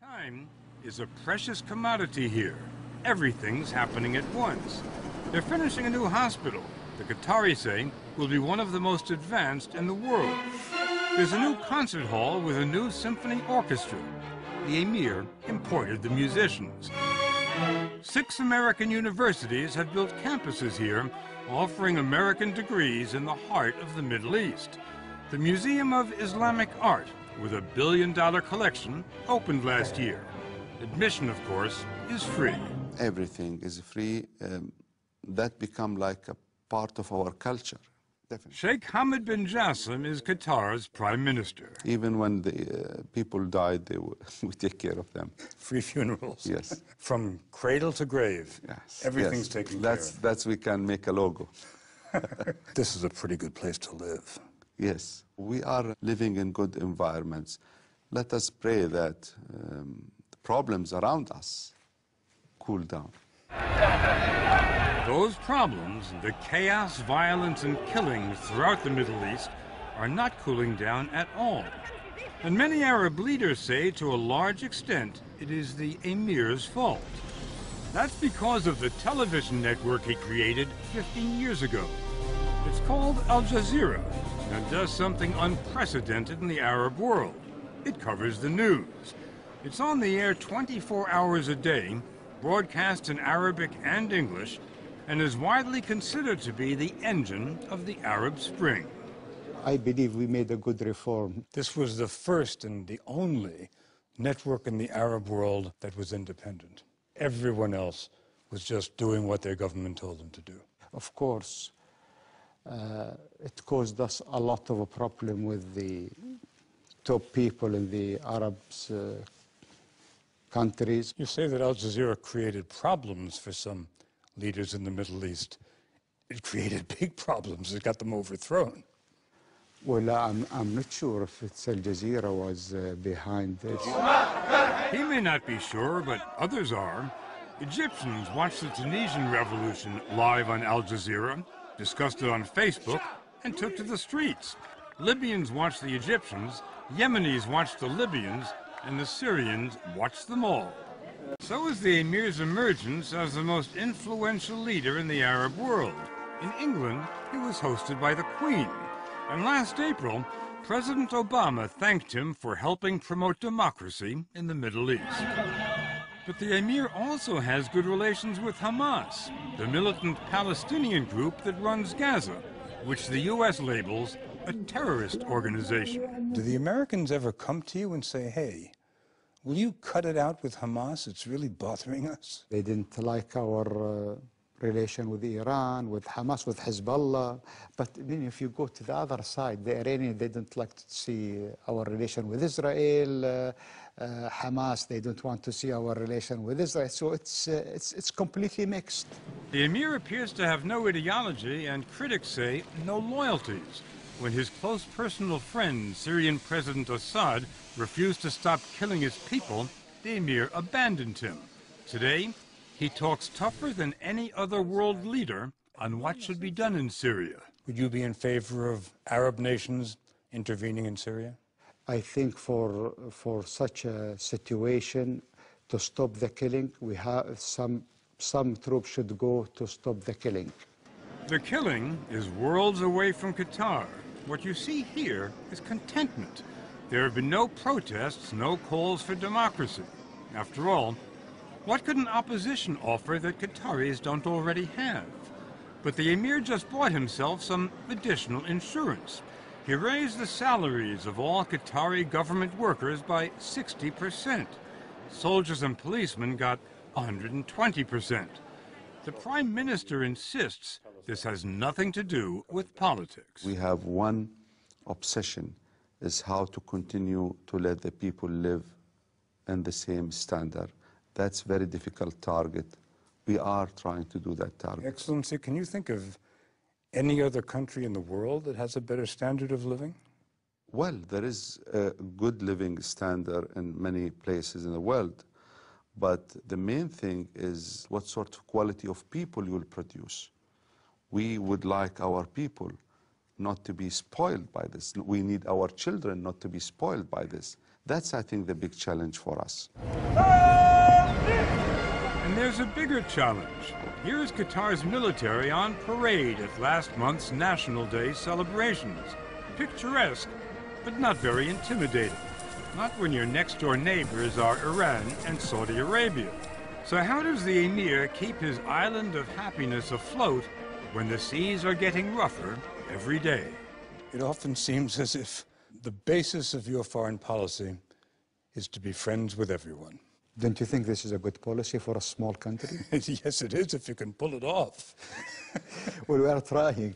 Time is a precious commodity here. Everything's happening at once. They're finishing a new hospital. The Qataris say will be one of the most advanced in the world. There's a new concert hall with a new symphony orchestra. The emir imported the musicians. 6 American universities have built campuses here, offering American degrees in the heart of the Middle East. The Museum of Islamic Art, with a $1 billion collection, opened last year. Admission, of course, is free. Everything is free. That become like a part of our culture. Definitely. Sheikh Hamad bin Jassim is Qatar's prime minister. Even when the people died, we take care of them. Free funerals. Yes. From cradle to grave. Yes. Everything's yes. taken care of. That's we can make a logo. This is a pretty good place to live. Yes. We are living in good environments. Let us pray that the problems around us cool down. Those problems, the chaos, violence, and killings throughout the Middle East, are not cooling down at all. And many Arab leaders say, to a large extent, it is the emir's fault. That's because of the television network he created 15 years ago. It's called Al Jazeera, and it does something unprecedented in the Arab world. It covers the news. It's on the air 24 hours a day, broadcasts in Arabic and English, and is widely considered to be the engine of the Arab Spring. I believe we made a good reform. This was the first and the only network in the Arab world that was independent. Everyone else was just doing what their government told them to do. Of course, it caused us a lot of a problem with the top people in the Arab countries. You say that Al Jazeera created problems for some leaders in the Middle East. It created big problems. It got them overthrown. Well, I'm not sure if it's Al Jazeera was behind this. He may not be sure, but others are. Egyptians watched the Tunisian revolution live on Al Jazeera, discussed it on Facebook, and took to the streets. Libyans watched the Egyptians, Yemenis watched the Libyans, and the Syrians watched them all. So is the emir's emergence as the most influential leader in the Arab world. In England, he was hosted by the Queen. And last April, President Obama thanked him for helping promote democracy in the Middle East. But the emir also has good relations with Hamas, the militant Palestinian group that runs Gaza, which the U.S. labels a terrorist organization. Do the Americans ever come to you and say, hey, will you cut it out with Hamas? It's really bothering us. They didn't like our relation with Iran, with Hamas, with Hezbollah. But then if you go to the other side, the Iranians, they don't like to see our relation with Israel. Hamas, they don't want to see our relation with Israel. So it's completely mixed. The emir appears to have no ideology, and critics say no loyalties. When his close personal friend, Syrian President Assad, refused to stop killing his people, the emir abandoned him. Today, he talks tougher than any other world leader on what should be done in Syria. Would you be in favor of Arab nations intervening in Syria? I think for such a situation, to stop the killing, we have some troops should go to stop the killing. The killing is worlds away from Qatar. What you see here is contentment. There have been no protests, no calls for democracy. After all, what could an opposition offer that Qataris don't already have? But the emir just bought himself some additional insurance. He raised the salaries of all Qatari government workers by 60%. Soldiers and policemen got 120%. The Prime Minister insists this has nothing to do with politics. We have one obsession, is how to continue to let the people live in the same standard. That's a very difficult target. We are trying to do that target. Excellency, can you think of any other country in the world that has a better standard of living? Well, there is a good living standard in many places in the world. But the main thing is what sort of quality of people you will produce. We would like our people not to be spoiled by this. We need our children not to be spoiled by this. That's, I think, the big challenge for us. And there's a bigger challenge. Here is Qatar's military on parade at last month's National Day celebrations. Picturesque, but not very intimidating. Not when your next-door neighbors are Iran and Saudi Arabia. So how does the emir keep his island of happiness afloat when the seas are getting rougher every day? It often seems as if the basis of your foreign policy is to be friends with everyone. Don't you think this is a good policy for a small country? Yes, it is, if you can pull it off. Well, we are trying.